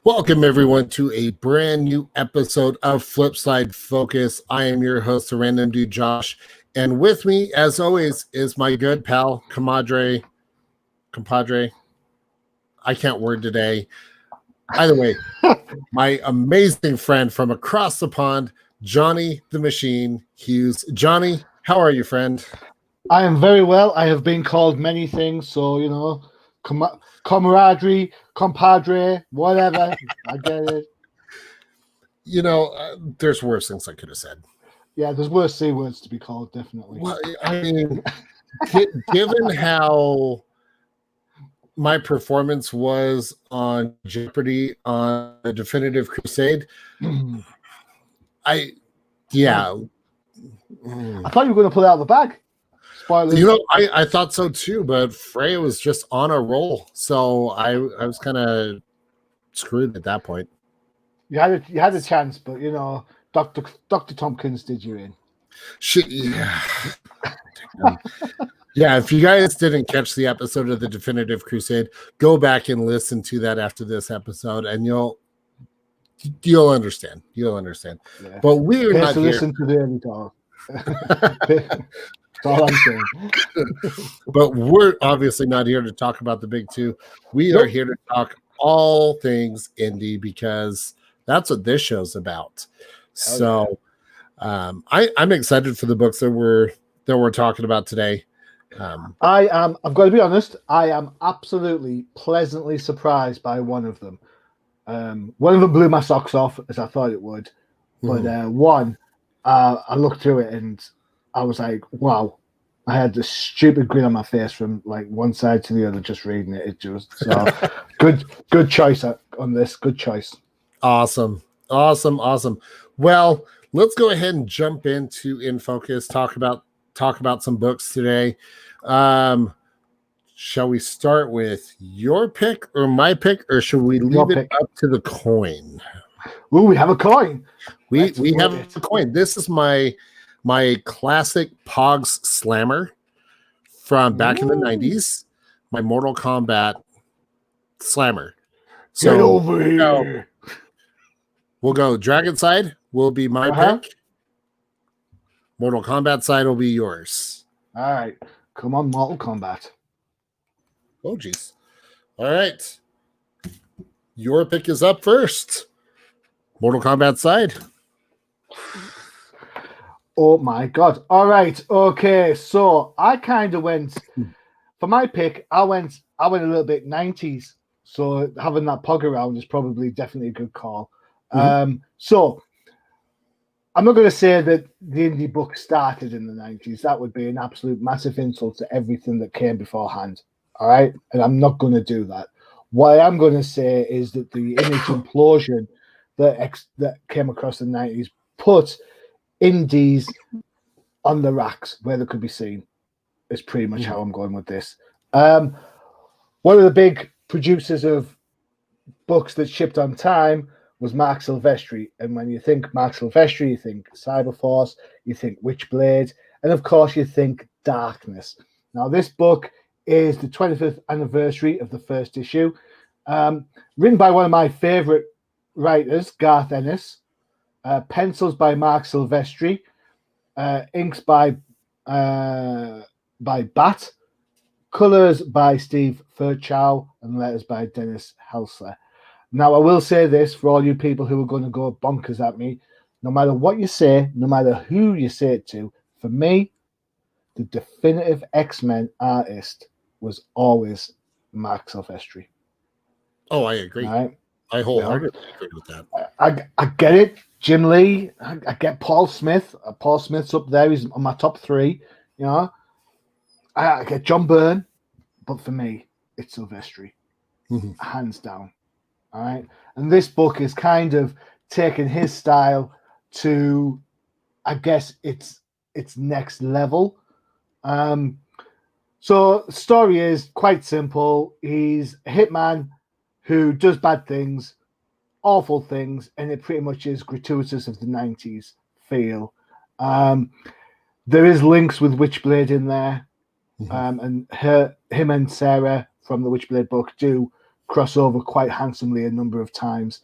Welcome, everyone, to a brand new episode of Flipside Focus. I am your host, the Random Dude, Josh. And with me, as always, is my good pal, compadre. I can't word today. Either way, my amazing friend from across the pond, Johnny the Machine Hughes. Johnny, how are you, friend? I am very well. I have been called many things, so, camaraderie, compadre, whatever. I get it. There's worse things I could have said. Yeah, there's worse C words to be called, definitely. Well, I mean, given how my performance was on Jeopardy on the Definitive Crusade, I thought you were going to pull it out of the bag. Spoilers. I thought so too, but Freya was just on a roll, so I was kind of screwed at that point. You had a chance, but Dr. Tompkins did you in. Yeah, if you guys didn't catch the episode of the Definitive Crusade, go back and listen to that after this episode, and you'll understand. You'll understand. Yeah. But we're not to here. Listen to the early talk. That's all I'm saying. But we're obviously not here to talk about the big two. We are here to talk all things indie because that's what this show's about. So I'm excited for the books that we're talking about today. I've got to be honest, I am absolutely pleasantly surprised by one of them. One of them blew my socks off, as I thought it would. But one, I looked through it and I was like, wow. I had this stupid grin on my face from like one side to the other just reading it. It just so good choice on this. Good choice. Awesome. Well, let's go ahead and jump into In Focus. Talk about some books today. Shall we start with your pick or my pick, or should we leave it up to the coin? Ooh, we have a coin. We have a coin. This is my classic Pogs Slammer from back in the 90s, my Mortal Kombat Slammer. So get over here. We'll go Dragon side will be my pick. Mortal Kombat side will be yours. All right. Come on, Mortal Kombat. Oh, geez. All right. Your pick is up first. Mortal Kombat side. Oh my God. All right. Okay. So I kind of went for my pick. I went a little bit 90s. So having that pog around is probably definitely a good call. So I'm not going to say that the indie book started in the 90s. That would be an absolute massive insult to everything that came beforehand. All right. And I'm not going to do that. What I am going to say is that the image implosion that came across the 90s put indies on the racks where they could be seen is pretty much how I'm going with this. One of the big producers of books that shipped on time was Mark Silvestri. And when you think Mark Silvestri, you think Cyberforce, you think Witchblade, and of course you think Darkness. Now this book is the 25th anniversary of the first issue, written by one of my favorite writers, Garth Ennis. Pencils by Mark Silvestri, inks by Bat, colors by Steve Fairchild, and letters by Dennis Helsler. Now, I will say this for all you people who are going to go bonkers at me: no matter what you say, no matter who you say it to, for me, the definitive X-Men artist was always Mark Silvestri. Oh, I agree. Right? I wholeheartedly agree with that. I get it. Jim Lee, I get Paul Smith. Paul Smith's up there. He's on my top three. I get John Byrne, but for me, it's Silvestri, hands down. All right, and this book is kind of taking his style to, I guess, its next level. So the story is quite simple. He's a hitman who does bad things, awful things, and it pretty much is gratuitous of the 90s feel. There is links with Witchblade in there, and him and Sarah from the Witchblade book do cross over quite handsomely a number of times.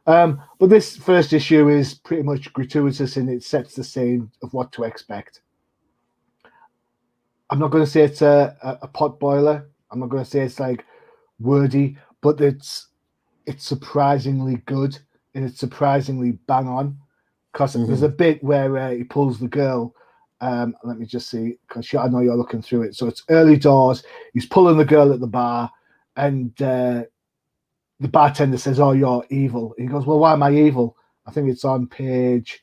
But this first issue is pretty much gratuitous, and it sets the scene of what to expect. I'm not going to say it's a pot boiler. I'm not going to say it's like wordy, but it's surprisingly good, and it's surprisingly bang on. Because there's a bit where he pulls the girl. Let me just see, because I know you're looking through it. So it's early doors. He's pulling the girl at the bar, and the bartender says, "Oh, you're evil." He goes, "Well, why am I evil?" I think it's on page.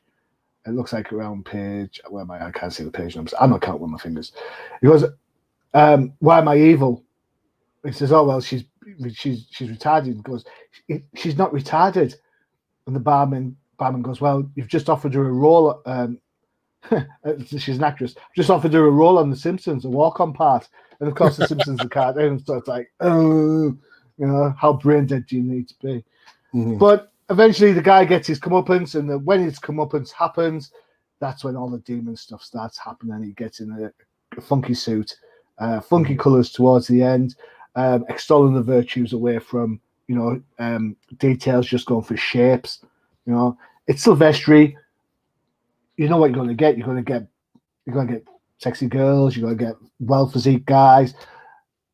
It looks like around page. Where am I? I can't see the page numbers. I'm not counting with my fingers. He goes, "Why am I evil?" He says, "Oh, well, she's retarded." He goes, "She's not retarded." And the barman goes, "Well, you've just offered her a role." She's an actress. Just offered her a role on The Simpsons, a walk-on part. And of course, The Simpsons are cartoon, so it's like, oh, how brain dead do you need to be? But eventually, the guy gets his comeuppance, and when his comeuppance happens, that's when all the demon stuff starts happening. He gets in a funky suit, funky colors towards the end, extolling the virtues away from details, just going for shapes. It's Silvestri. You know what you're going to get. You're going to get sexy girls. You're going to get well physique guys.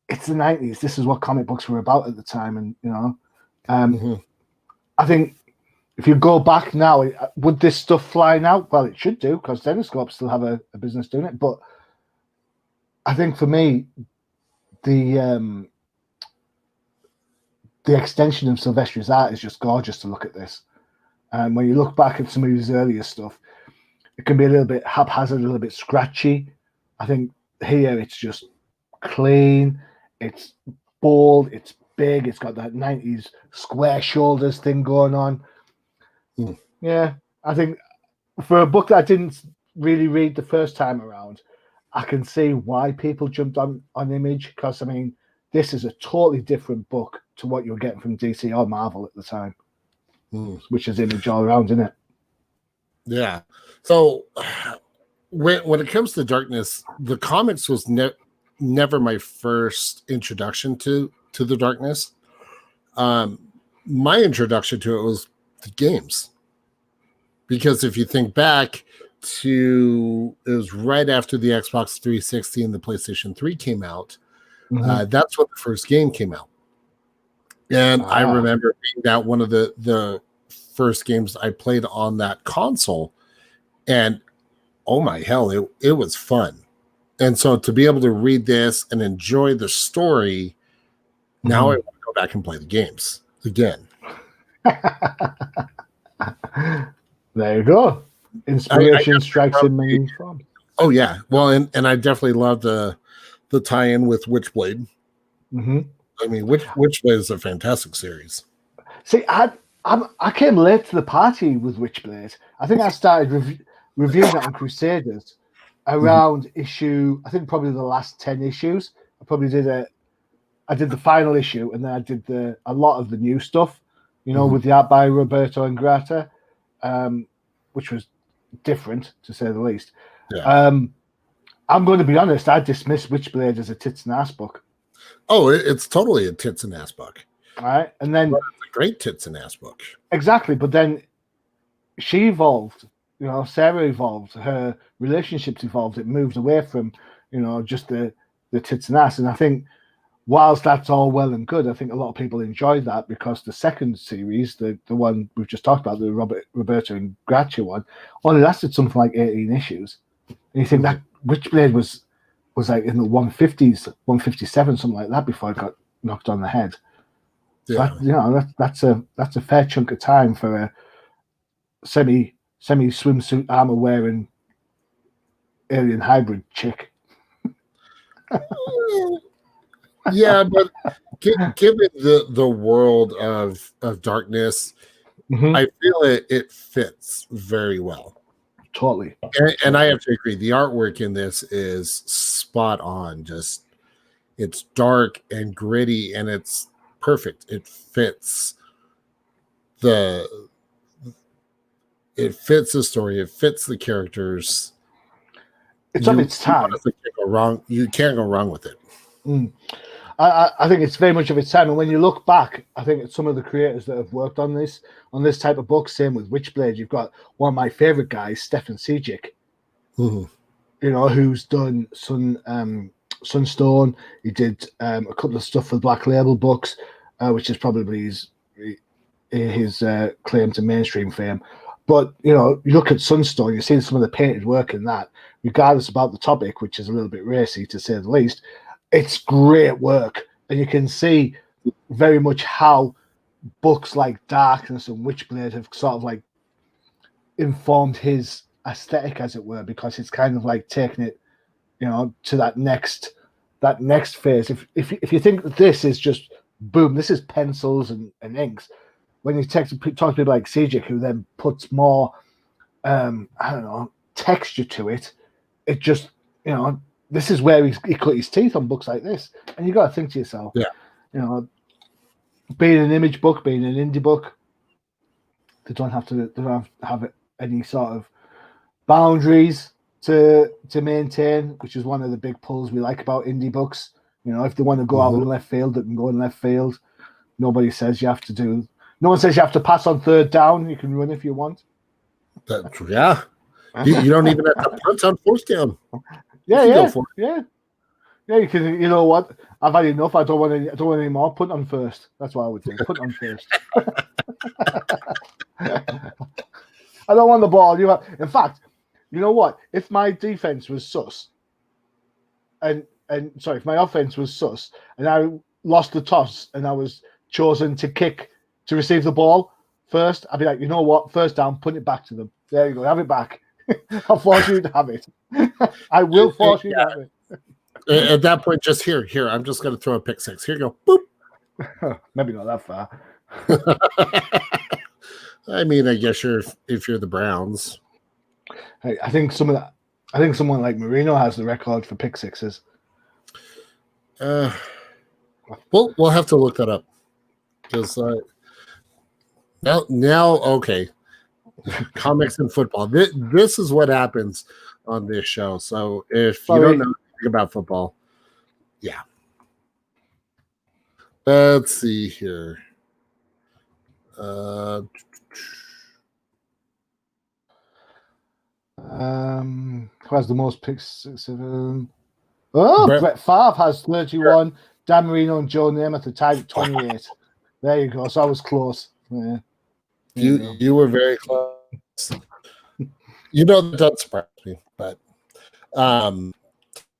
It's the 90s. This is what comic books were about at the time, and I think if you go back now, would this stuff fly now? Well, it should do, because Zenescope still have a business doing it. But I think for me, the extension of Silvestri's art is just gorgeous to look at this. And when you look back at some of his earlier stuff, it can be a little bit haphazard, a little bit scratchy. I think here it's just clean, it's bold, it's big, it's got that 90s square shoulders thing going on. Yeah, I think for a book that I didn't really read the first time around, I can see why people jumped on Image, because, I mean, this is a totally different book to what you were getting from DC or Marvel at the time, which is Image all around, isn't it? Yeah. So when it comes to Darkness, the comics was never my first introduction to the Darkness. My introduction to it was the games, because if you think back to, it was right after the Xbox 360 and the PlayStation 3 came out. That's when the first game came out, and I remember being that one of the first games I played on that console, and oh my hell, it was fun. And so to be able to read this and enjoy the story, now I want to go back and play the games again. There you go. Inspiration strikes in many forms. Oh yeah, well, and I definitely love the tie-in with Witchblade. I mean, Witchblade is a fantastic series. See, I came late to the party with Witchblade. I think I started reviewing it on Crusaders around issue, I think probably the last 10 issues. I did the final issue, and then I did a lot of the new stuff, with the art by Roberto Ingrata, which was different, to say the least. Yeah. I'm going to be honest, I dismiss Witchblade as a tits and ass book. Oh, it's totally a tits and ass book. All right. And then it's a great tits and ass book. Exactly. But then she evolved, Sarah evolved, her relationships evolved. It moved away from, just the tits and ass. And I think whilst that's all well and good, I think a lot of people enjoyed that, because the second series, the one we've just talked about, the Roberto and Gracia one, only lasted something like 18 issues. And you think that Witchblade was like in the 150s, 157, something like that, before it got knocked on the head. Yeah. But, that's a fair chunk of time for a semi swimsuit armor wearing alien hybrid chick. Yeah, but given the world of Darkness, I feel it fits very well. Totally. And I have to agree, the artwork in this is spot on. Just, it's dark and gritty, and it's perfect. It fits the story. It fits the characters. It's of its time. You can't go wrong with it. I think it's very much of its time. And when you look back, I think it's some of the creators that have worked on this type of book. Same with Witchblade. You've got one of my favorite guys, Stefan Sejic, who's done Sunstone. He did a couple of stuff for Black Label books, which is probably his claim to mainstream fame. But you look at Sunstone, you see some of the painted work in that, regardless about the topic, which is a little bit racy to say the least. It's great work, and you can see very much how books like Darkness and Witchblade have sort of like informed his aesthetic, as it were, because it's kind of like taking it, to that next phase. If you think that this is just boom, this is pencils and inks. When you talk to people like Sejic, who then puts more, texture to it, it just, this is where he cut his teeth on books like this. And you got to think to yourself, being an image book, being an indie book, they don't have any sort of boundaries to maintain, which is one of the big pulls we like about indie books. If they want to go out in left field, they can go in left field. No one says you have to pass on third down. You can run if you want. Yeah. You don't even have to punt on fourth down. Yeah. You can. You know what? I've had enough. I don't want any more. Punt on first. That's what I would do. Punt on first. I don't want the ball. In fact, you know what? If my defense was sus, if my offense was sus, and I lost the toss, and I was chosen to receive the ball first, I'd be like, you know what? First down, put it back to them. There you go. Have it back. I'll force you to have it. I will force you to have it. At that point, just here. I'm just going to throw a pick six. Here you go. Boop. Maybe not that far. I mean, I guess if you're the Browns. I think someone like Marino has the record for pick sixes. We'll have to look that up because now okay. Comics and football. This is what happens on this show. So if you don't know anything about football, yeah. Let's see here. Who has the most picks? Brett Favre has 31. Dan Marino and Joe Namath are tied at 28. There you go. So I was close. Yeah. You were very close. That doesn't surprise me, but I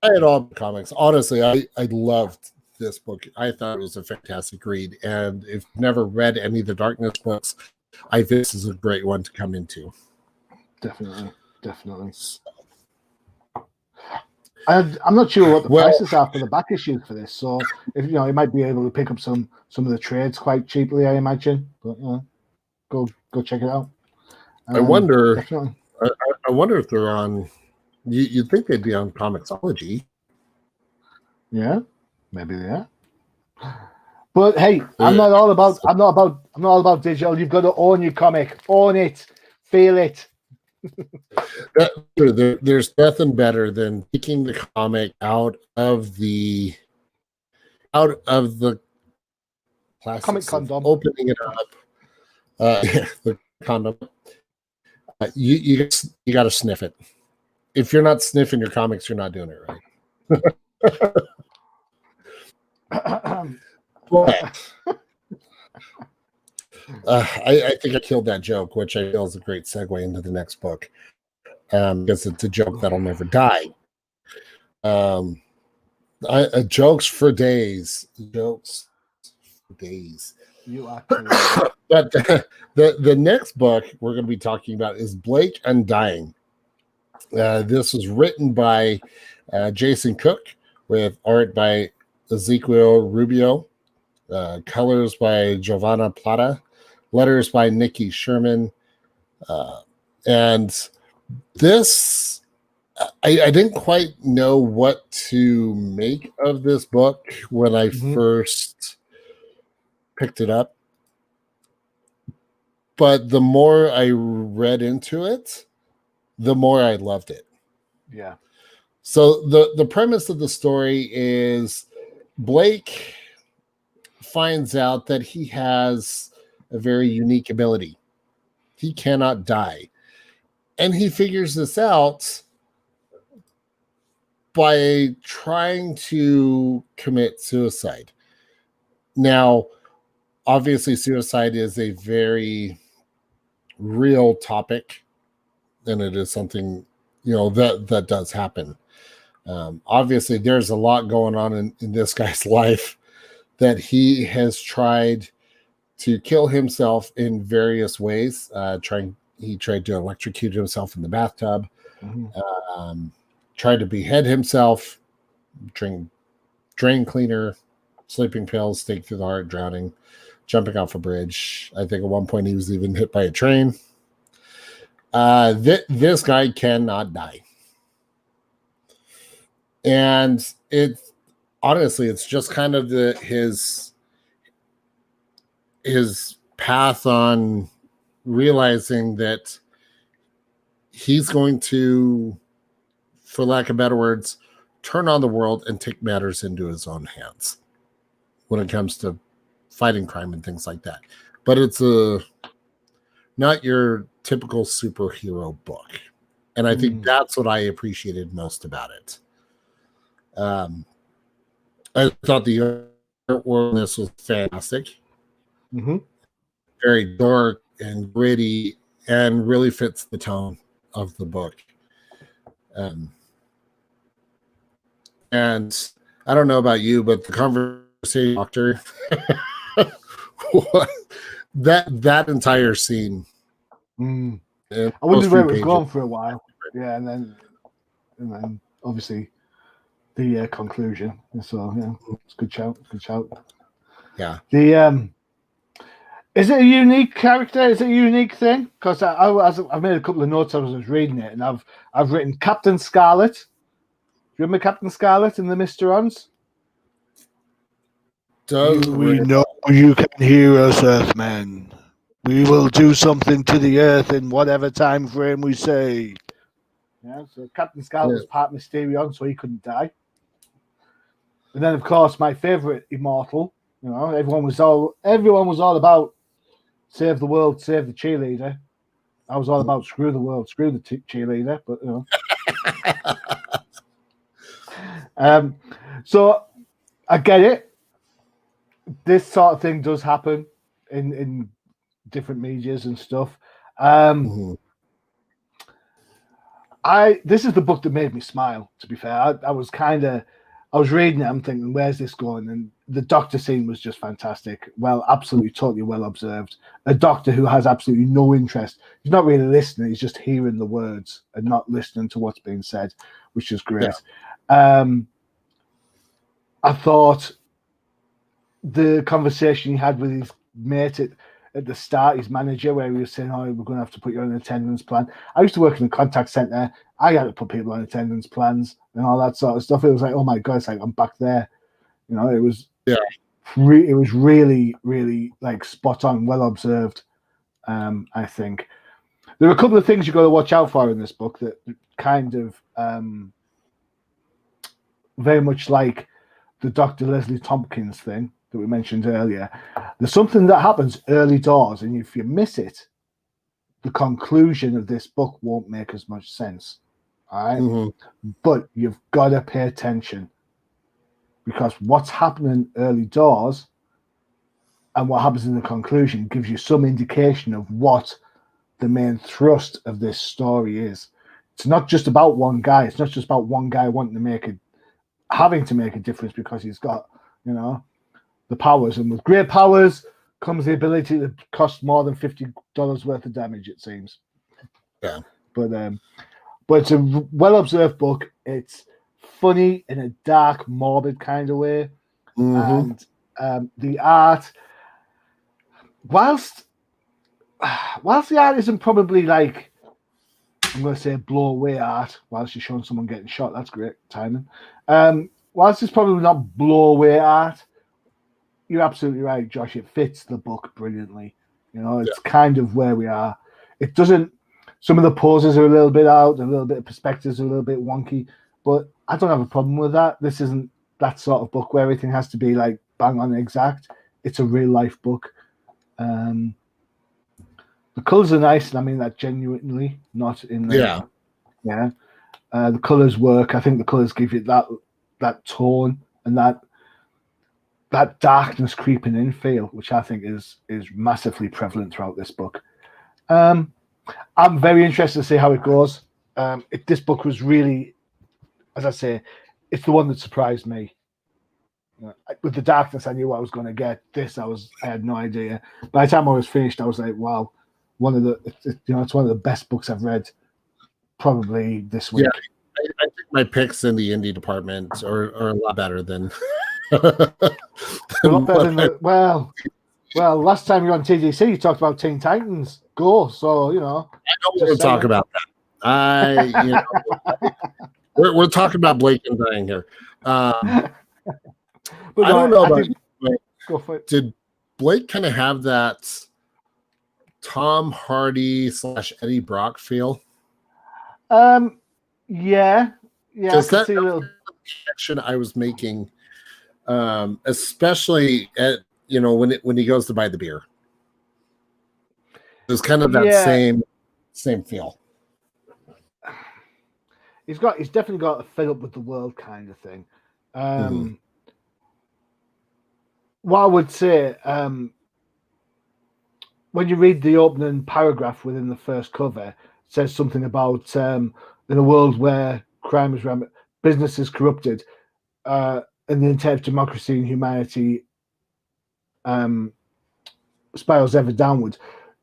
had all the comics. Honestly, I loved this book. I thought it was a fantastic read, and if you've never read any of the Darkness books, I think this is a great one to come into. Definitely. I'm not sure what the prices are for the back issues for this, so if you might be able to pick up some of the trades quite cheaply, I imagine. But go check it out. I wonder. Definitely. I wonder if they're on. You'd think they'd be on Comixology. Yeah, maybe they are. But hey, I'm not all about digital. You've got to own your comic, own it, feel it. There's nothing better than taking the comic out of the plastic, comic condom, opening it up. The condom. You got to sniff it. If you're not sniffing your comics, you're not doing it right. I think I killed that joke, which I feel is a great segue into the next book, because it's a joke that'll never die. Jokes for days. You are but the next book we're going to be talking about is Blake Undying. This was written by Jason Cook with art by Ezequiel Rubio, colors by Giovanna Plata, letters by Nikki Sherman. And this, I didn't quite know what to make of this book when I first picked it up. But the more I read into it, the more I loved it. Yeah. So the premise of the story is Blake finds out that he has a very unique ability. He cannot die. And he figures this out by trying to commit suicide. Now, obviously, suicide is a very real topic, and it is something, that does happen. Obviously, there's a lot going on in this guy's life that he has tried to kill himself in various ways. He tried to electrocute himself in the bathtub, tried to behead himself, drink drain cleaner, sleeping pills, stake through the heart, drowning, jumping off a bridge. I think at one point he was even hit by a train. This guy cannot die. And it's just kind of his path on realizing that he's going to, for lack of better words, turn on the world and take matters into his own hands when it comes to fighting crime and things like that. But it's not your typical superhero book. And I think that's what I appreciated most about it. I thought the artwork in this was fantastic. Very dark and gritty and really fits the tone of the book. And I don't know about you, but the conversation doctor, that entire scene. I wondered where it was going for a while. Yeah, and then obviously the conclusion. So yeah, it's a good shout. Good shout. Yeah. Is it a unique character? Is it a unique thing? Because I've made a couple of notes as I was reading it, and I've written Captain Scarlet. Do you remember Captain Scarlet in the Mysterons? We know you can hear us, Earthmen. We will do something to the Earth in whatever time frame we say. Yeah, so Captain Scarlet was part Mysterion, so he couldn't die. And then, of course, my favorite immortal. Everyone was all about save the world, save the cheerleader. I was all about screw the world, screw the cheerleader. But so I get it. This sort of thing does happen in different medias and stuff. This is the book that made me smile, to be fair. I was reading it, I'm thinking, where's this going? And the doctor scene was just fantastic. Well, absolutely, totally well observed. A doctor who has absolutely no interest. He's not really listening. He's just hearing the words and not listening to what's being said, which is great. Yeah. I thought the conversation he had with his mate at the start, his manager, where he was saying, we're going to have to put you on an attendance plan. I used to work in a contact center. I had to put people on attendance plans and all that sort of stuff. It was like, oh my God, it's like I'm back there. It was it was really, really like spot on, well observed. I think there are a couple of things you got to watch out for in this book that kind of very much like the Dr. Leslie Tompkins thing that we mentioned earlier. There's something that happens early doors, and if you miss it, the conclusion of this book won't make as much sense. All right? But you've got to pay attention, because what's happening early doors and what happens in the conclusion gives you some indication of what the main thrust of this story is. It's not just about one guy. It's not just about one guy having to make a difference because he's got, the powers. And with great powers comes the ability to cost more than $50 worth of damage, it seems. Yeah. But it's a well-observed book. It's funny in a dark, morbid kind of way. And the art, whilst the art isn't probably like, I'm going to say blow away art, whilst you're showing someone getting shot, that's great timing. Whilst it's probably not blow away art, you're absolutely right, Josh. It fits the book brilliantly. It's kind of where we are. It doesn't. Some of the poses are a little bit out, a little bit of perspectives are a little bit wonky, but I don't have a problem with that. This isn't that sort of book where everything has to be like bang on exact. It's a real life book. The colours are nice, and I mean that genuinely, not in the the colours work. I think the colours give you that tone and that darkness creeping in feel, which I think is massively prevalent throughout this book. I'm very interested to see how it goes. This book was really, as I say, it's the one that surprised me. With the darkness, I knew what I was going to get. I had no idea. By the time I was finished, I was like, wow, it's one of the best books I've read probably this week. Yeah, I think my picks in the indie department are a lot better than. Well, last time you were on TDC, you talked about Teen Titans Go, so I know we'll talk about that. We're talking about Blake and Dying here. But I don't know about go for it. Did Blake kind of have that Tom Hardy / Eddie Brock feel? Yeah. Because that's the connection I was making, especially at when he goes to buy the beer. It's kind of that same feel. He's definitely got a fed up with the world kind of thing. What I would say, when you read the opening paragraph within the first cover, it says something about in a world where crime is rampant, business is corrupted, and the intent of democracy and humanity spirals ever downwards.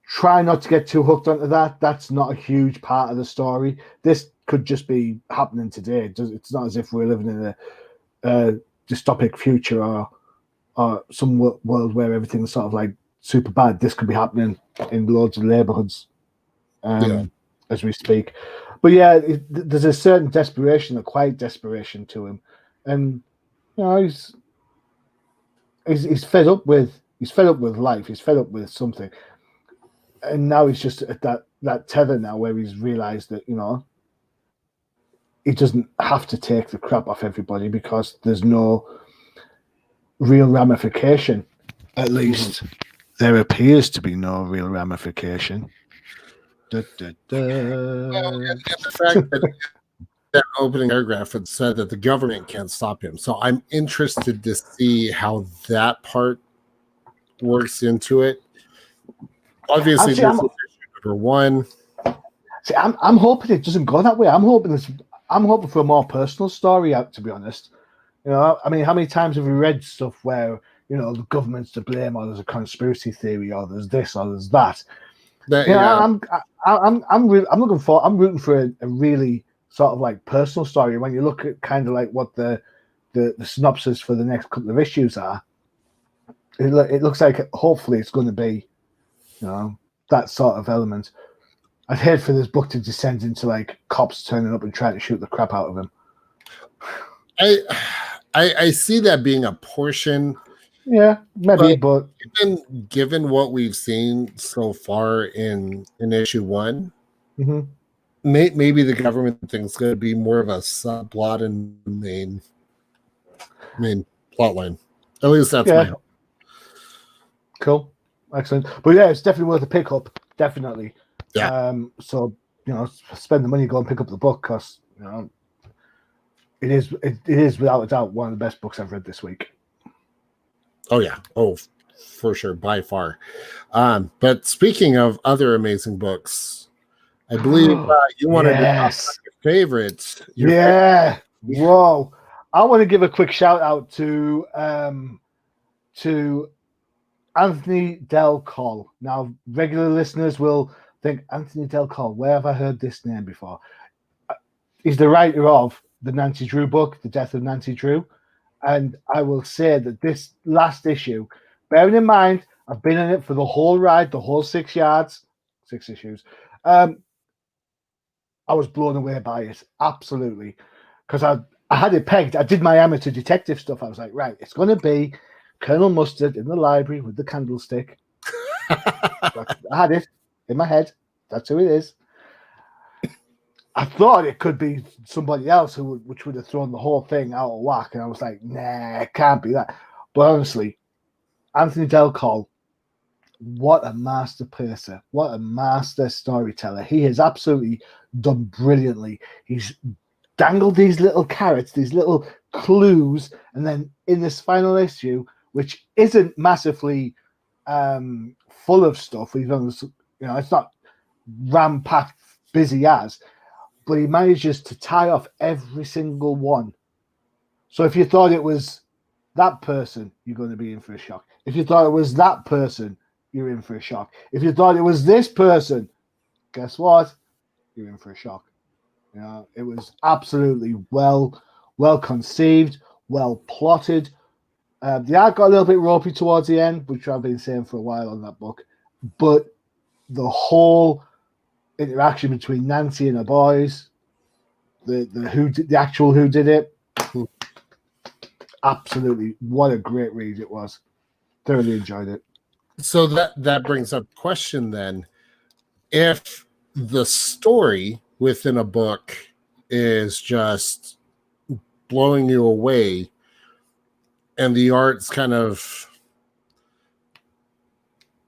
Try not to get too hooked onto that. That's not a huge part of the story. This could just be happening today. It's not as if we're living in a dystopic future or some world where everything's sort of like super bad. This could be happening in loads of neighborhoods as we speak. But yeah, there's a certain desperation, a quiet desperation to him, and he's fed up with life. He's fed up with something, and now he's just at that tether now where he's realized that he doesn't have to take the crap off everybody because there's no real ramification. At least there appears to be no real ramification. Well, and the fact that opening paragraph had said that the government can't stop him. So I'm interested to see how that part works into it. Obviously, this is issue number 1. See, I'm hoping it doesn't go that way. I'm hoping for a more personal story out, to be honest. I mean, how many times have we read stuff where the government's to blame, or there's a conspiracy theory, or there's this, or there's that? I'm rooting for a really sort of like personal story. When you look at kind of like what the synopsis for the next couple of issues are, it looks like hopefully it's going to be, that sort of element. I'd hate for this book to descend into like cops turning up and trying to shoot the crap out of him. I see that being a portion. Yeah, maybe, but given what we've seen so far in issue 1, maybe the government thing's going to be more of a subplot in the main plot line. At least that's my hope. Cool, excellent. But yeah, it's definitely worth a pick up. Definitely. Yeah. So spend the money, go and pick up the book because it is without a doubt one of the best books I've read this week. Oh yeah. Oh, for sure, by far. But speaking of other amazing books, I believe you wanted to talk about your favorites. Whoa. I want to give a quick shout out to Anthony Del Col. Now, regular listeners will think, Anthony Del Col, where have I heard this name before? He's the writer of the Nancy Drew book, The Death of Nancy Drew. And I will say that this last issue, bearing in mind, I've been in it for the whole ride, the whole 6 issues. I was blown away by it, absolutely. Because I had it pegged. I did my amateur detective stuff. I was like, right, it's going to be Colonel Mustard in the library with the candlestick. I had it in my head. That's who it is. I thought it could be somebody else which would have thrown the whole thing out of whack, and I was like, nah, it can't be that. But honestly, Anthony Del Col, what a master purser, what a master storyteller. He has absolutely done brilliantly. He's dangled these little carrots, these little clues, and then in this final issue, which isn't massively full of stuff, even it's not ram-packed busy as, but he manages to tie off every single one. So if you thought it was that person, you're going to be in for a shock. If you thought it was that person, you're in for a shock. If you thought it was this person, guess what? You're in for a shock. It was absolutely well conceived, well plotted. The art got a little bit ropey towards the end, which I've been saying for a while on that book. But the whole interaction between Nancy and her boys, the actual who did it, absolutely, what a great read it was. Thoroughly enjoyed it. So that brings up the question then. If the story within a book is just blowing you away and the art's kind of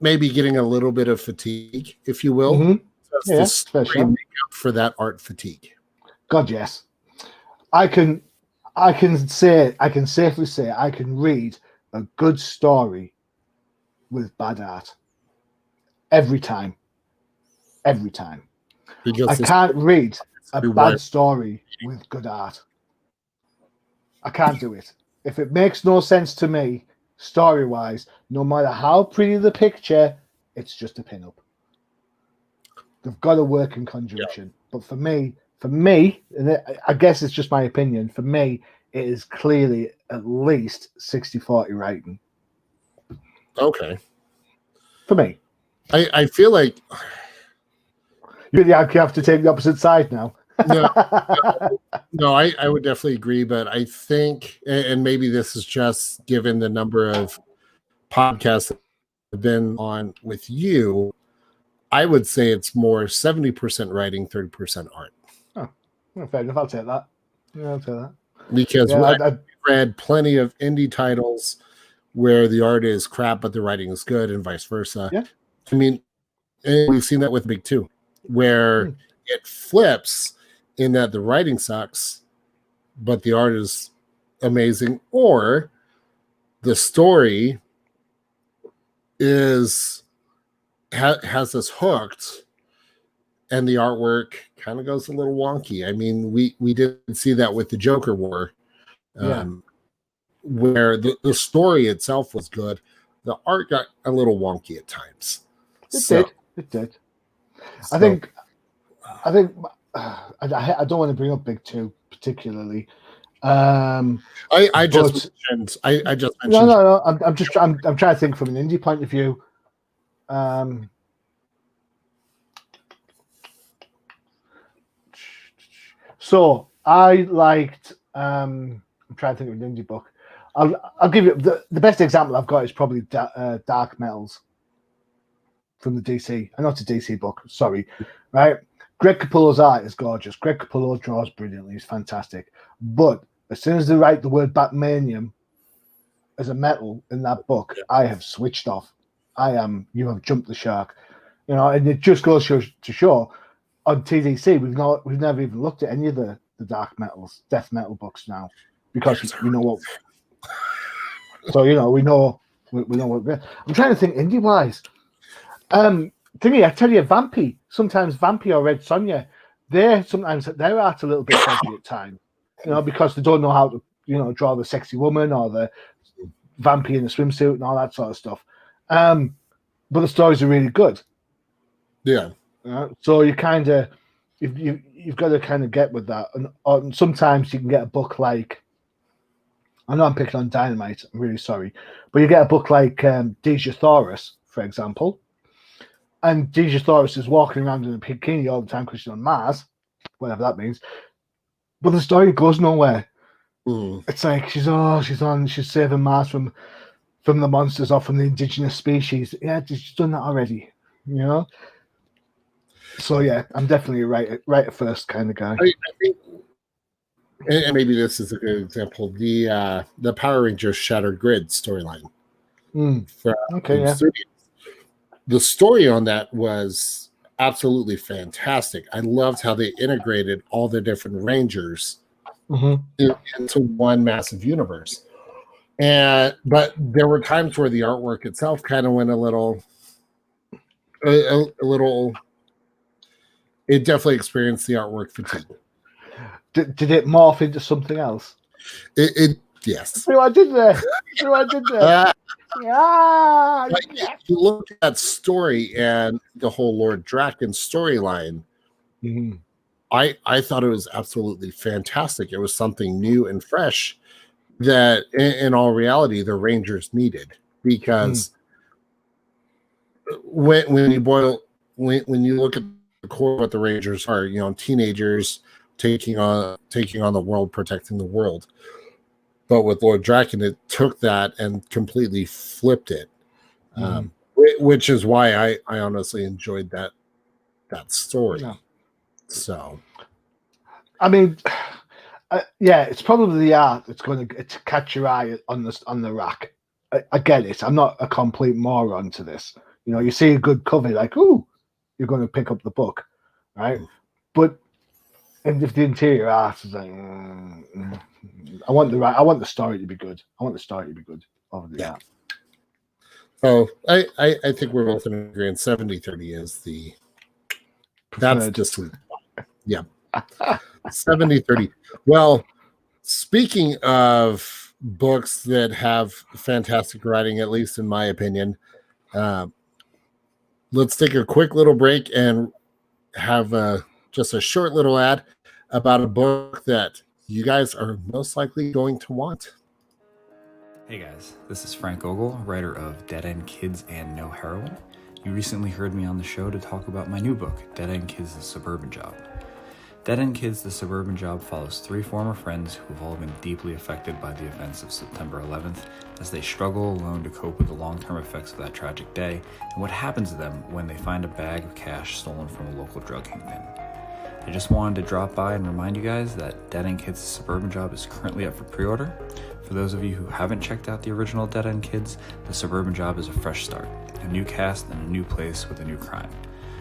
maybe getting a little bit of fatigue, if you will, does the story make up for that art fatigue? God, yes. I can safely say I can read a good story with bad art every time. Because I can't read a bad story with good art. I can't do it. If it makes no sense to me, story-wise, no matter how pretty the picture, it's just a pin-up. They've got to work in conjunction. Yeah. But for me, and I guess it's just my opinion, for me, it is clearly at least 60-40 writing. Okay. For me. I feel like... You really have to take the opposite side now. No, I would definitely agree, but I think, and maybe this is just given the number of podcasts that I've been on with you, I would say it's more 70% writing, 30% art. Oh, fair enough. I'll take that. Yeah, I'll take that. Because I've read plenty of indie titles where the art is crap, but the writing is good, and vice versa. Yeah. I mean, and we've seen that with Big Two, where it flips in that the writing sucks, but the art is amazing, or the story has us hooked, and the artwork kind of goes a little wonky. I mean, we did see that with the Joker War, where the story itself was good. The art got a little wonky at times. It did. So, I think I don't want to bring up Big Two particularly. I just mentioned. No. I'm trying to think from an indie point of view. So I liked. I'm trying to think of an indie book. I'll give you the best example I've got is probably Dark Metals from the DC. Not a DC book. Sorry, right. Greg Capullo's art is gorgeous. Greg Capullo draws brilliantly. He's fantastic. But as soon as they write the word Batmanium as a metal in that book, I have switched off. You have jumped the shark. And it just goes to show on TDC, we've never even looked at any of the dark metals, death metal books now, because we know what. So we know what. I'm trying to think indie wise. Thingy, I tell you, Vampy. Sometimes Vampy or Red Sonja, sometimes their art's a little bit dodgy at times, because they don't know how to, draw the sexy woman or the Vampy in the swimsuit and all that sort of stuff. But the stories are really good. Yeah. So you kind of, you've got to kind of get with that, and sometimes you can get a book like. I know I'm picking on Dynamite. I'm really sorry, but you get a book like Deja Thoris, for example. And Deja Thoris is walking around in a bikini all the time because she's on Mars, whatever that means. But the story goes nowhere. It's like she's saving Mars from the monsters or from the indigenous species. Yeah, she's done that already. So yeah, I'm definitely right at first kind of guy. I think, and maybe this is a good example, the Power Rangers Shattered Grid storyline. Okay, yeah. Studios. The story on that was absolutely fantastic. I loved how they integrated all the different Rangers into one massive universe. But there were times where the artwork itself kind of went a little. It definitely experienced the artwork fatigue. Did it morph into something else? Yes. See what I did there? See what I did there? Yeah. You look at that story and the whole Lord Draken storyline. I thought it was absolutely fantastic. It was something new and fresh that, in all reality, the Rangers needed, because when you look at the core of what the Rangers are, teenagers taking on the world, protecting the world. But with Lord Draken, it took that and completely flipped it, which is why I honestly enjoyed that story. Yeah. So, I mean, yeah, it's probably the art that's going to catch your eye on the rack. I get it. I'm not a complete moron to this. You see a good cover, like, ooh, you're going to pick up the book, right? But and if the interior art is like, I want the story to be good. I want the story to be good over the art. Oh, I think we're both in agreement. 70-30 is the preferred. That's the sweet spot. Yeah. 70-30. Well, speaking of books that have fantastic writing, at least in my opinion, let's take a quick little break and have just a short little ad about a book that you guys are most likely going to want. Hey guys, this is Frank Ogle, writer of Dead End Kids and No Heroin. You recently heard me on the show to talk about my new book, Dead End Kids: The Suburban Job. Dead End Kids: The Suburban Job follows 3 former friends who have all been deeply affected by the events of September 11th as they struggle alone to cope with the long-term effects of that tragic day and what happens to them when they find a bag of cash stolen from a local drug kingpin. I just wanted to drop by and remind you guys that Dead End Kids: The Suburban Job is currently up for pre-order. For those of you who haven't checked out the original Dead End Kids, The Suburban Job is a fresh start, a new cast and a new place with a new crime.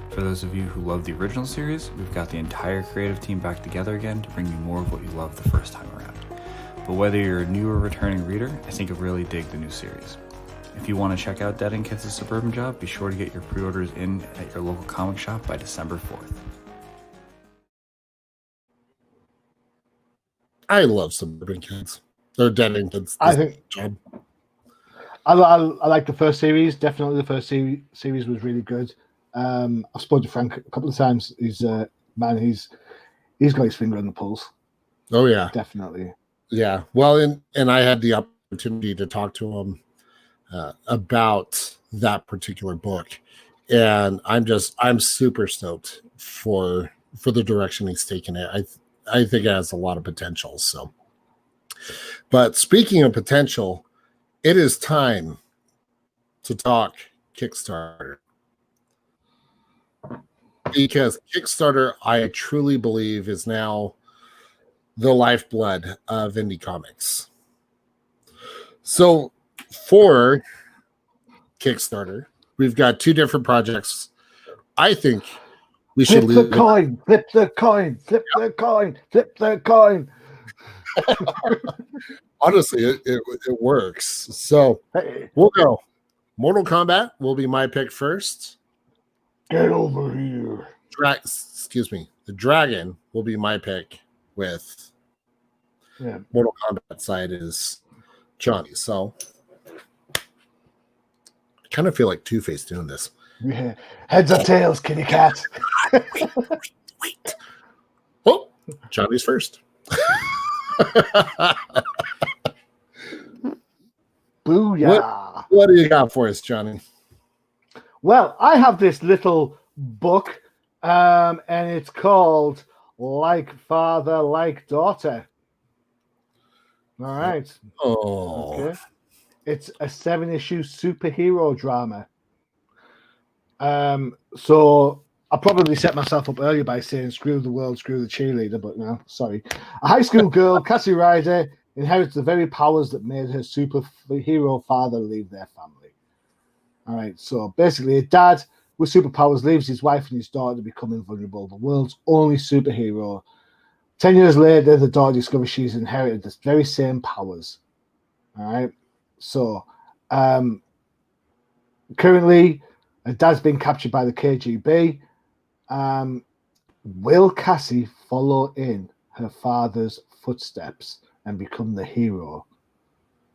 For those of you who love the original series, we've got the entire creative team back together again to bring you more of what you loved the first time around. But whether you're a new or returning reader, I think you'll really dig the new series. If you want to check out Dead End Kids: The Suburban Job, be sure to get your pre-orders in at your local comic shop by December 4th. I love Suburban Kids. They're Dead End Kids. I think job. I like the first series. Definitely, the first series was really good. I've spoken to Frank a couple of times. He's got his finger on the pulse. Oh yeah, definitely. Yeah. Well, and I had the opportunity to talk to him about that particular book, and I'm super stoked for the direction he's taken it. I think it has a lot of potential. So, but speaking of potential, it is time to talk Kickstarter. Because Kickstarter, I truly believe, is now the lifeblood of indie comics. So for Kickstarter, we've got 2 different projects. I think we should flip the coin, flip the coin, flip the coin, flip the coin. Honestly, it works. So we'll go. Mortal Kombat will be my pick first. Get over here. The Dragon will be my pick with Mortal Kombat side is Johnny. So I kind of feel like Two-Face doing this. Yeah. Heads or tails, kitty cat. Wait. Oh, Johnny's first. Booyah. What do you got for us, Johnny? Well, I have this little book, and it's called Like Father, Like Daughter. All right. Oh. Okay. It's a 7-issue superhero drama. So I probably set myself up earlier by saying screw the world, screw the cheerleader, but no, sorry. A high school girl, Cassie Ryder, inherits the very powers that made her superhero father leave their family. All right, so basically a dad with superpowers leaves his wife and his daughter to become invulnerable, the world's only superhero. 10 years later, the daughter discovers she's inherited the very same powers. All right, so currently, her dad's been captured by the KGB. Will Cassie follow in her father's footsteps and become the hero,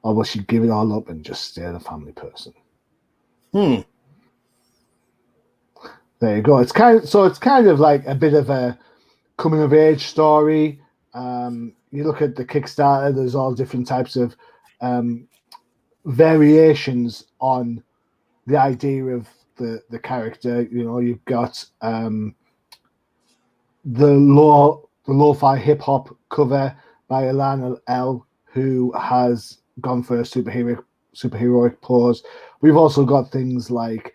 or will she give it all up and just stay the family person? There you go. It's kind of like a bit of a coming of age story. You look at the Kickstarter. There's all different types of variations on the idea of the character. You know, you've got the lo-fi hip hop cover by Alana L, who has gone for a superheroic pose. We've also got things like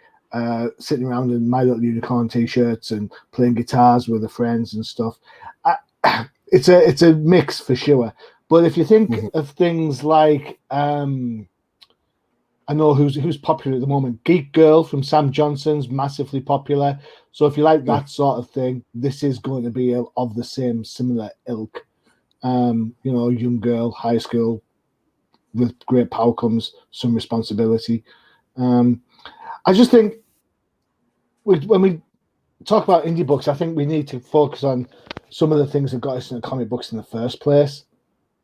sitting around in My Little Unicorn t-shirts and playing guitars with the friends and stuff. It's a mix for sure. But if you think of things like I know who's popular at the moment. Geek Girl from Sam Johnson's massively popular. So if you like that sort of thing, this is going to be of the same similar ilk. You know, young girl, high school, with great power comes some responsibility. I just think when we talk about indie books, I think we need to focus on some of the things that got us into comic books in the first place.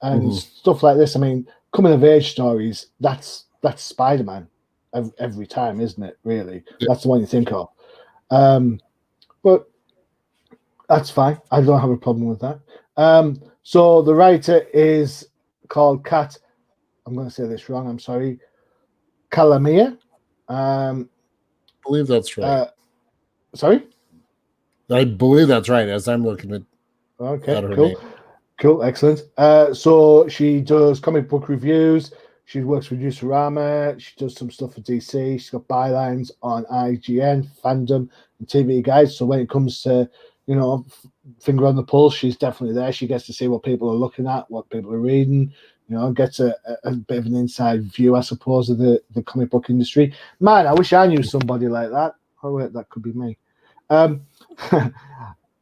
And stuff like this. I mean, coming of age stories, that's Spider-Man every time, isn't it? Really, that's the one you think of. But that's fine. I don't have a problem with that. So the writer is called Kat. I'm going to say this wrong. I'm sorry. Kalamia. I believe that's right. Sorry. I believe that's right. As I'm looking at. Okay. Cool. Cool. Excellent. So she does comic book reviews. She works for Newsarama. She does some stuff for DC. She's got bylines on IGN, Fandom, and TV Guides. So when it comes to, you know, finger on the pulse, she's definitely there. She gets to see what people are looking at, what people are reading, you know, gets a bit of an inside view, I suppose, of the comic book industry. Man, I wish I knew somebody like that. Oh, wait, that could be me.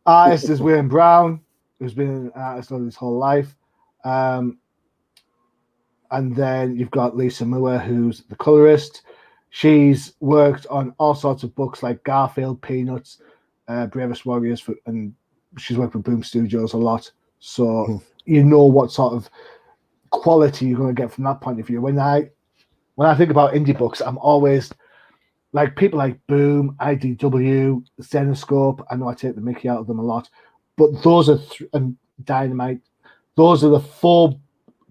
Artist is Wayne Brown, who's been an artist all his whole life. And then you've got Lisa Moore, who's the colorist. She's worked on all sorts of books like Garfield, Peanuts, Bravest Warriors, and she's worked with Boom Studios a lot. So you know what sort of quality you're going to get from that point of view. When I think about indie books, I'm always like people like Boom, IDW, Zenoscope. I know I take the mickey out of them a lot, but those are and Dynamite. Those are the four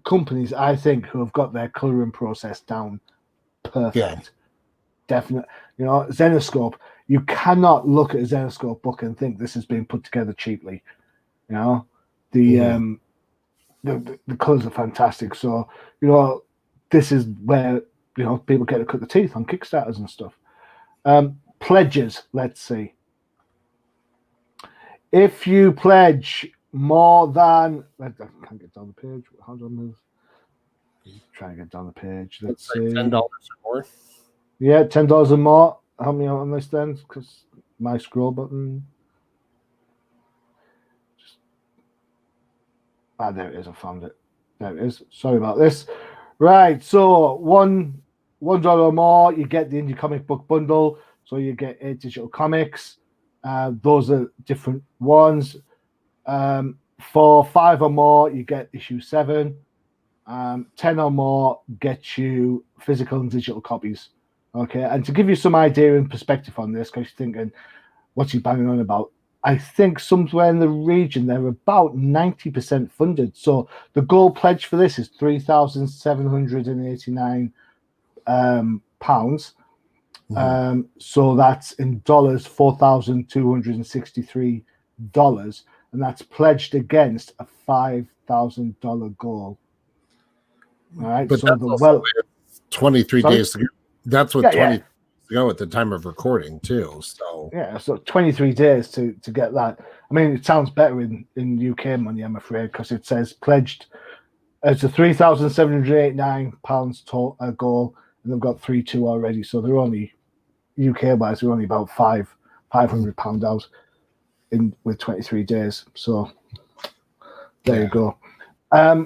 companies I think who have got their coloring process down perfect. Yeah. Definitely. You know, Zenoscope, you cannot look at a Zenoscope book and think this has been put together cheaply. You know, the colors are fantastic. So, you know, this is where, you know, people get to cut the teeth on Kickstarters and stuff. Pledges, let's see. If you pledge more than, I can't get down the page. How do I move? Try and get down the page. Let's see. $10 or more. Yeah, $10 or more. Help me out on this then, because my scroll button. There it is. I found it. There it is. Sorry about this. Right. So $1 or more, you get the indie comic book bundle. So you get 8 digital comics. Those are different ones. For $5 or more, you get issue 7. 10 or more gets you physical and digital copies. Okay, and to give you some idea and perspective on this, because you're thinking, what's he banging on about? I think somewhere in the region they're about 90% funded. So the goal pledge for this is £3,789 pounds. So that's in dollars $4,263, and that's pledged against a $5,000 goal. All right, but so that's also 23 days to go. That's what 23 days ago at the time of recording too. So yeah, so 23 days to get that. I mean, it sounds better in UK money, I'm afraid, because it says pledged. It's a £3,789 goal, and they've got 3-2 already. So they're only UK wise, they're only about £500 out with 23 days. So there you go. I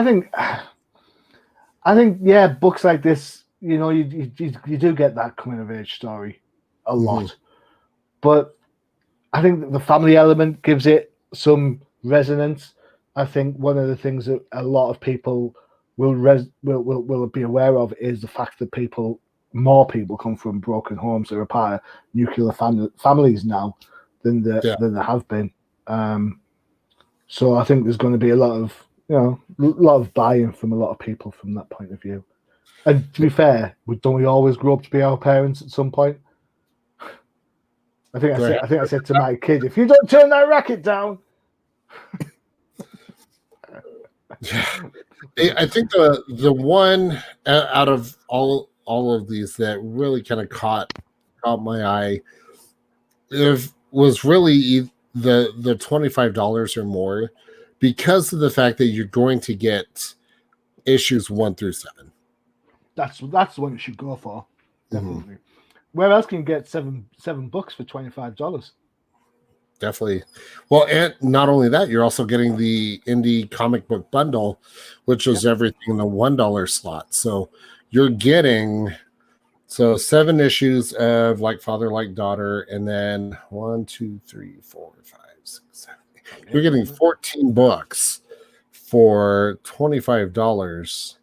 think, yeah, books like this, you do get that coming of age story a lot, but I think the family element gives it some resonance. I think one of the things that a lot of people will be aware of is the fact that more people come from broken homes that are part of nuclear families now than there have been. So I think there's going to be a lot of buy-in from a lot of people from that point of view. And to be fair, don't we always grow up to be our parents at some point? I think I said to my kid, if you don't turn that racket down. I think the one out of all of these that really kind of caught my eye was really the $25 or more, because of the fact that you're going to get issues 1 through 7. That's the one you should go for, definitely. Where else can you get seven books for $25? Definitely. Well, and not only that, you're also getting the indie comic book bundle, which is everything in the $1 slot. So you're getting 7 issues of Like Father, Like Daughter, and then 1, 2, 3, 4, 5, 6, 7. You're getting 14 books for $25.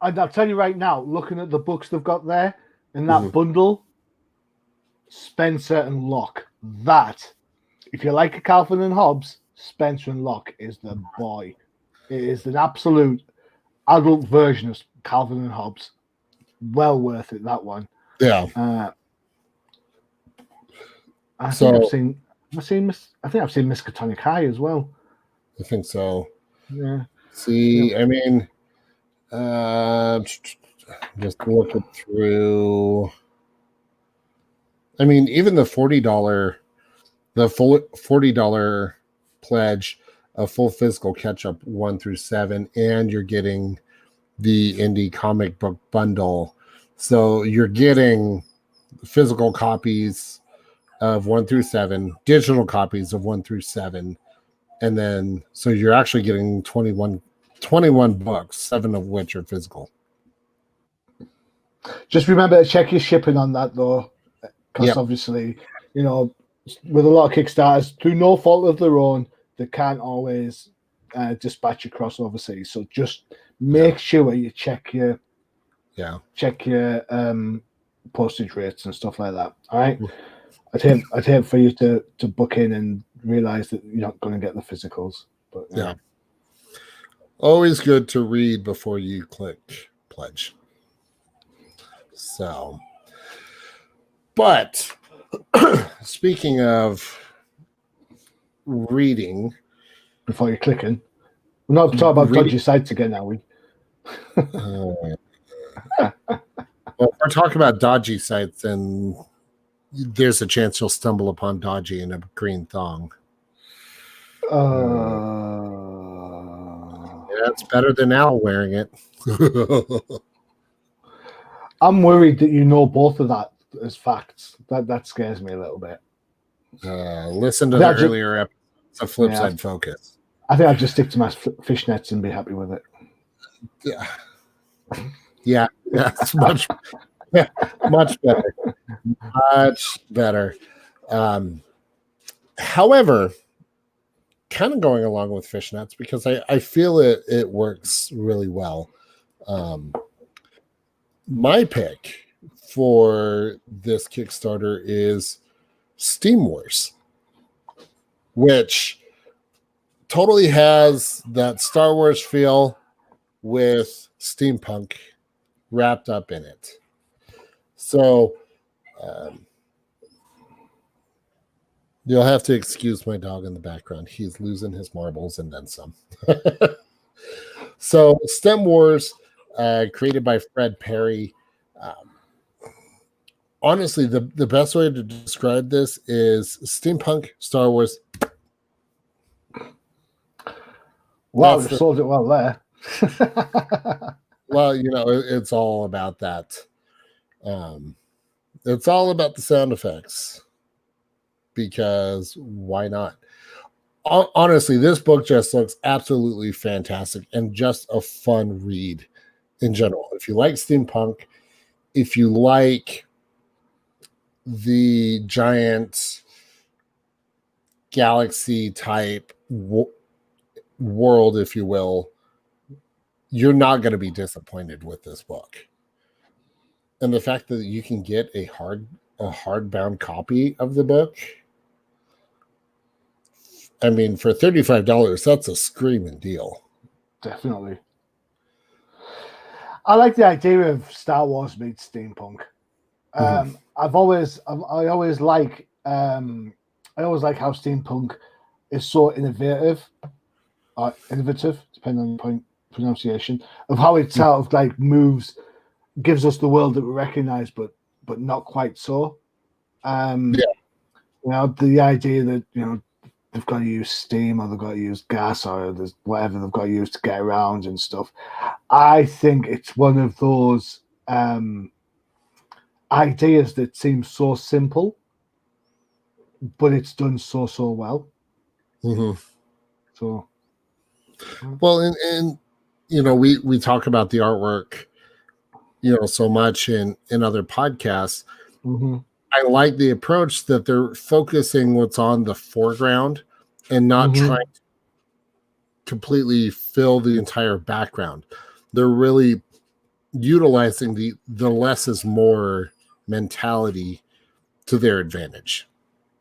And I'll tell you right now, looking at the books they've got there in that bundle, Spencer and Locke. That, if you like a Calvin and Hobbes, Spencer and Locke is the boy. It is an absolute adult version of Calvin and Hobbes. Well worth it, that one. Yeah. I think I've seen Miskatonic High as well. I think so. Yeah. See, I mean, just looking through. I mean, even the $40 pledge, a full physical catch-up 1 through 7, and you're getting the indie comic book bundle. So you're getting physical copies of 1 through 7, digital copies of 1 through 7, and then so you're actually getting 21 books, 7 of which are physical. Just remember to check your shipping on that, though, because obviously, with a lot of Kickstarters, through no fault of their own, they can't always dispatch across overseas. So just make sure you check your postage rates and stuff like that. All right. I'd hate for you to book in and realize that you're not going to get the physicals. But yeah. Always good to read before you click pledge. So, but speaking of reading, before you're clicking, we're not talking about dodgy sites again, are we? Well, if we're talking about dodgy sites, then there's a chance you'll stumble upon dodgy in a green thong. That's better than Al wearing it. I'm worried that you know both of that as facts. That scares me a little bit. Listen to the earlier episodes of Flipside Focus. I think I'll just stick to my fishnets and be happy with it. Yeah, it's much better. Much better. However, kind of going along with fishnets, because I feel it works really well. My pick for this Kickstarter is Steam Wars, which totally has that Star Wars feel with steampunk wrapped up in it. So you'll have to excuse my dog in the background. He's losing his marbles and then some. So STEM Wars, created by Fred Perry. honestly, the best way to describe this is steampunk Star Wars. Wow, you sold it well there. Well, it's all about that. It's all about the sound effects, because why not? Honestly, this book just looks absolutely fantastic and just a fun read in general. If you like steampunk, if you like the giant galaxy type world, if you will, you're not going to be disappointed with this book. And the fact that you can get a hardbound copy of the book, I mean, for $35, that's a screaming deal. Definitely. I like the idea of Star Wars meets steampunk. I always like how steampunk is so innovative, depending on pronunciation, of how it sort of like moves, gives us the world that we recognize, but not quite so. The idea that they've got to use steam, or they've got to use gas, or there's whatever they've got to use to get around and stuff. I think it's one of those ideas that seems so simple, but it's done so well. So, well, and we talk about the artwork, so much in other podcasts. I like the approach that they're focusing what's on the foreground and not trying to completely fill the entire background. They're really utilizing the less is more mentality to their advantage.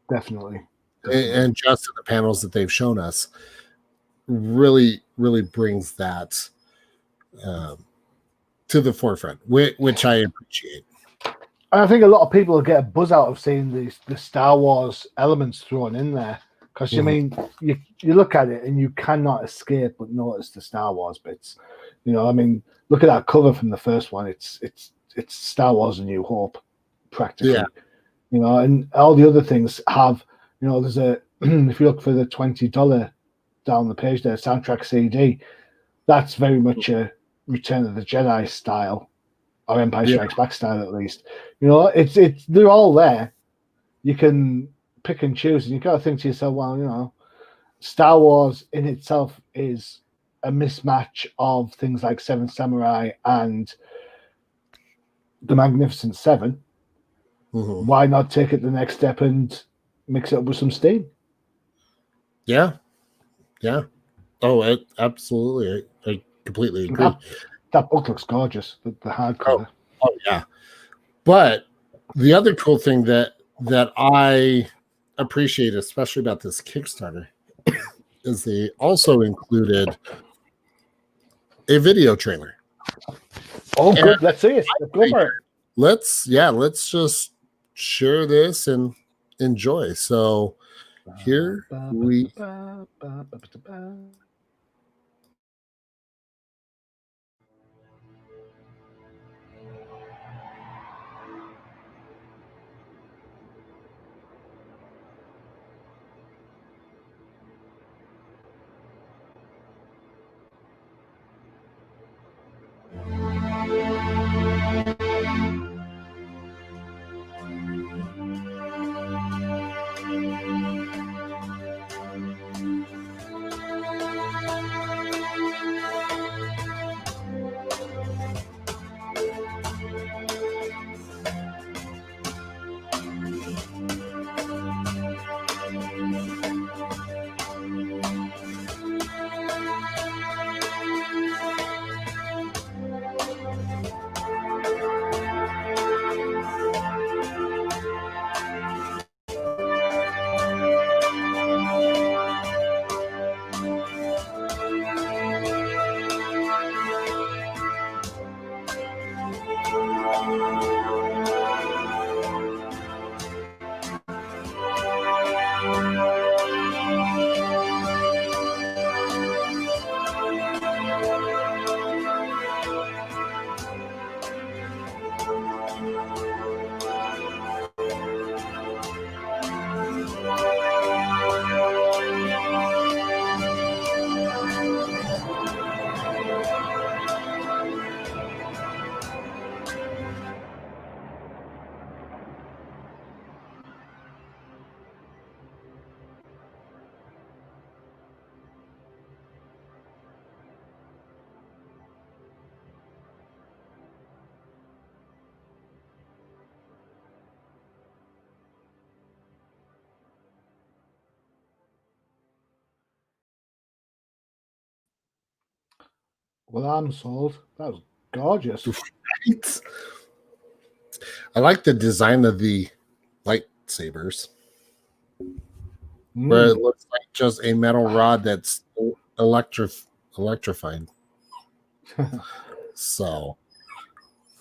Definitely. And just in the panels that they've shown us really brings that to the forefront, which I appreciate. And I think a lot of people will get a buzz out of seeing the Star Wars elements thrown in there, because I mean, you look at it and you cannot escape but notice the Star Wars bits. I mean, look at that cover from the first one. It's Star Wars: A New Hope, practically. Yeah. And all the other things have, there's a if you look for the $20 down the page there, soundtrack CD, that's very much a Return of the Jedi style, or Empire Strikes Back style, at least. It's they're all there. You can pick and choose, and you got to think to yourself, well, Star Wars in itself is a mismatch of things like Seven Samurai and the Magnificent Seven. Why not take it the next step and mix it up with some steam? Yeah. Oh, absolutely. I completely agree. That book looks gorgeous. The hardcover. Oh yeah. But the other cool thing that I appreciate, especially about this Kickstarter, is they also included a video trailer. Oh, and good. Let's see it. Let's just share this and enjoy. So here we. Well, I'm sold. That was gorgeous. Right? I like the design of the lightsabers, where it looks like just a metal rod that's electrified. So,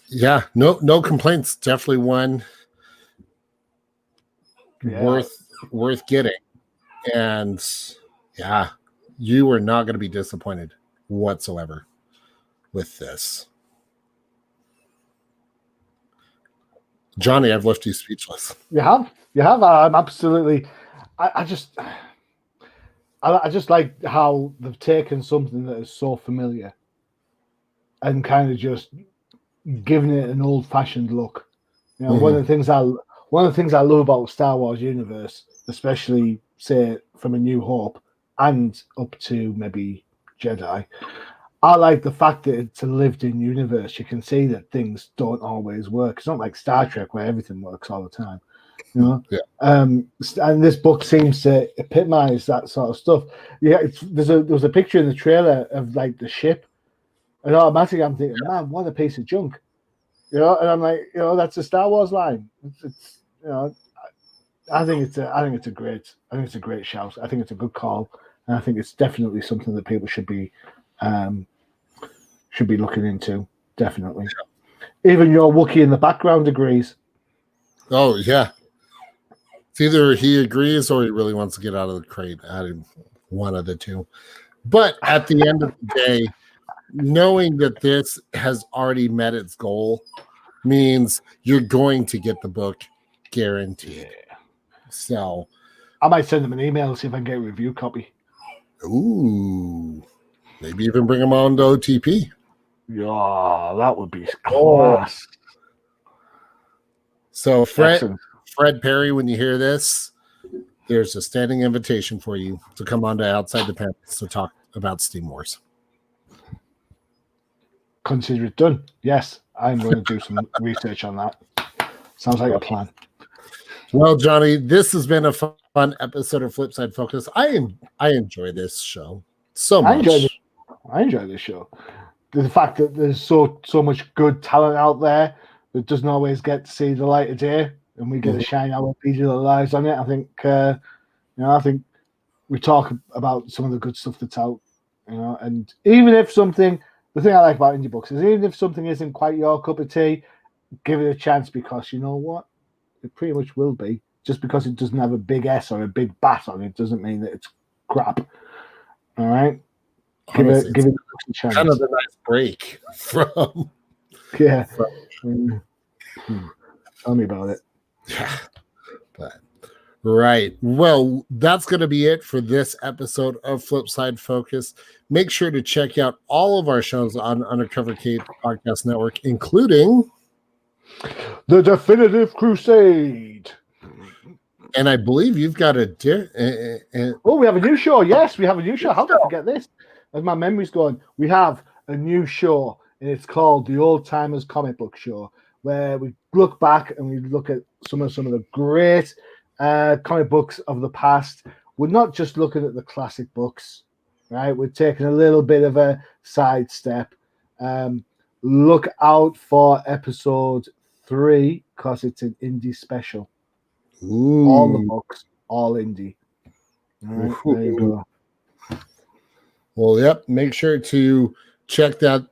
yeah, no complaints. Definitely one worth getting, and yeah, you are not going to be disappointed whatsoever with this. Johnny, I've left you speechless. You have. I'm absolutely. I just like how they've taken something that is so familiar and kind of just giving it an old-fashioned look. You know, one of the things I love about Star Wars universe, especially say from A New Hope and up to maybe Jedi, I like the fact that it's a lived-in universe. You can see that things don't always work. It's not like Star Trek where everything works all the time. You know, and this book seems to epitomize that sort of stuff. Yeah, there was a picture in the trailer of like the ship, and automatically I'm thinking, man, what a piece of junk. You know, and I'm like, you know, that's a Star Wars line. It's you know, I think it's a great shout. I think it's a good call, and I think it's definitely something that people should be looking into. Definitely, even your Wookiee in the background agrees. Oh yeah. Either he agrees or he really wants to get out of the crate. One of the two. But at the end of the day, knowing that this has already met its goal means you're going to get the book guaranteed. Yeah. So I might send them an email and see if I can get a review copy. Ooh. Maybe even bring them on to OTP. Yeah, that would be class. So Fred Perry, when you hear this, there's a standing invitation for you to come on to Outside the Pants to talk about Steam Wars. Consider it done. Yes, I'm going to do some research on that. Sounds like a plan. Well, Johnny, this has been a fun episode of Flipside Focus. I enjoy this show so much. I enjoy this show. The fact that there's so much good talent out there that doesn't always get to see the light of day, and we get to shine our digital lives on it. I think, I think we talk about some of the good stuff that's out, and even if something, the thing I like about indie books is even if something isn't quite your cup of tea, give it a chance, because you know what? It pretty much will be. Just because it doesn't have a big S or a big bat on it doesn't mean that it's crap. All right? Honestly, give it a chance. Kind of a nice break from... Yeah. Tell me about it. Yeah. But right. Well, that's going to be it for this episode of Flipside Focus. Make sure to check out all of our shows on Undercover Cape Podcast Network, including The Definitive Crusade. And I believe you've got we have a new show. Yes, we have a new show. How did I forget this? As my memory's going, we have a new show, and it's called The Old Timers Comic Book Show, where we look back and we look at some of the great comic books of the past. We're not just looking at the classic books, right? We're taking a little bit of a sidestep. Look out for episode 3 because it's an indie special. Ooh. All the books, all indie. All right, there you go. Well, yep. Make sure to check that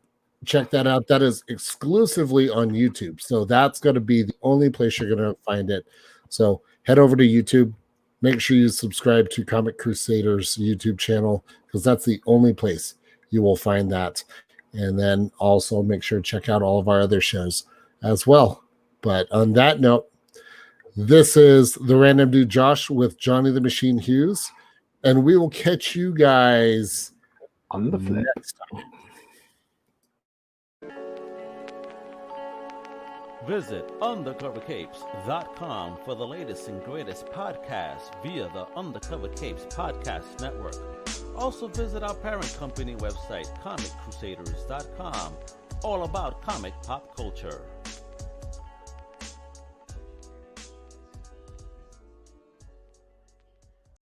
out. That is exclusively on YouTube. So that's going to be the only place you're going to find it. So head over to YouTube. Make sure you subscribe to Comic Crusaders YouTube channel, because that's the only place you will find that. And then also make sure to check out all of our other shows as well. But on that note, this is the Random Dude Josh with Johnny the Machine Hughes, and we will catch you guys on the flip next time. Visit undercovercapes.com for the latest and greatest podcasts via the Undercover Capes Podcast Network. Also visit our parent company website, comiccrusaders.com, all about comic pop culture.